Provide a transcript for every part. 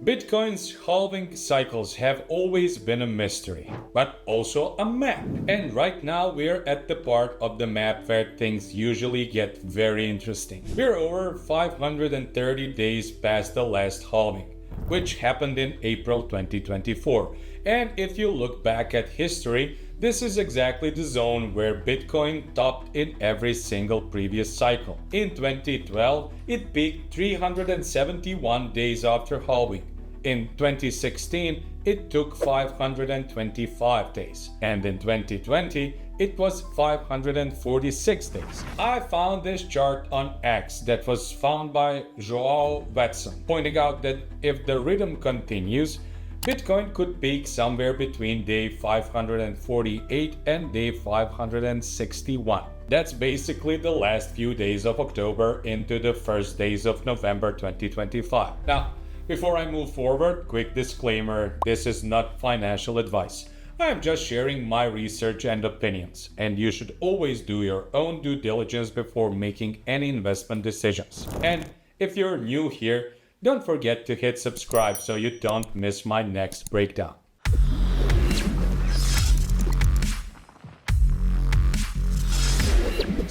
Bitcoin's halving cycles have always been a mystery, but also a map. And right now we're at the part of the map where things usually get very interesting. We're over 530 days past the last halving, which happened in April 2024. And if you look back at history, this is exactly the zone where Bitcoin topped in every single previous cycle. In 2012, it peaked 371 days after halving. In 2016, it took 525 days, and in 2020, it was 546 days. I found this chart on X that was found by Joao Watson, pointing out that if the rhythm continues, Bitcoin could peak somewhere between day 548 and day 561. That's basically the last few days of October into the first days of November 2025. Now, before I move forward, quick disclaimer, this is not financial advice. I am just sharing my research and opinions, and you should always do your own due diligence before making any investment decisions. And if you're new here, don't forget to hit subscribe so you don't miss my next breakdown.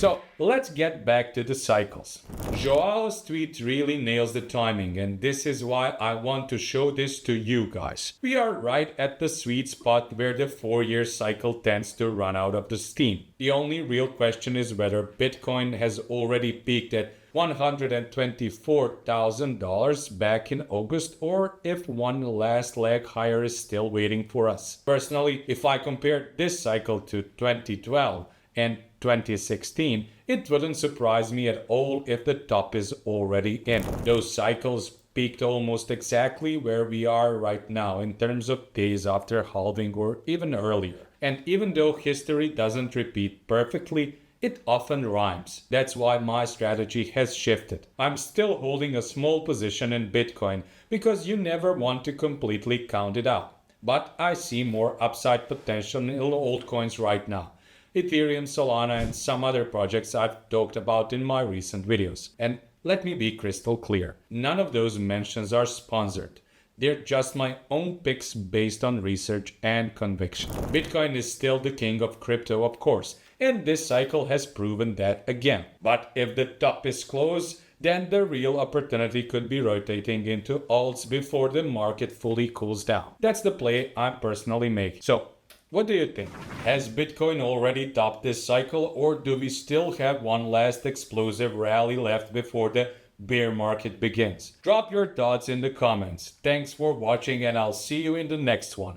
So let's get back to the cycles. Joao's tweet really nails the timing, and this is why I want to show this to you guys. We are right at the sweet spot where the 4-year cycle tends to run out of the steam. The only real question is whether Bitcoin has already peaked at $124,000 back in August, or if one last leg higher is still waiting for us. Personally, if I compare this cycle to 2012 and 2016, it wouldn't surprise me at all if the top is already in. Those cycles peaked almost exactly where we are right now in terms of days after halving or even earlier. And even though history doesn't repeat perfectly, it often rhymes. That's why my strategy has shifted. I'm still holding a small position in Bitcoin because you never want to completely count it out. But I see more upside potential in altcoins right now. Ethereum, Solana, and some other projects I've talked about in my recent videos. And let me be crystal clear, none of those mentions are sponsored. They're just my own picks based on research and conviction. Bitcoin is still the king of crypto, of course, and this cycle has proven that again. But if the top is close, then the real opportunity could be rotating into alts before the market fully cools down. That's the play I'm personally making. So, what do you think? Has Bitcoin already topped this cycle, or do we still have one last explosive rally left before the bear market begins? Drop your thoughts in the comments. Thanks for watching, and I'll see you in the next one.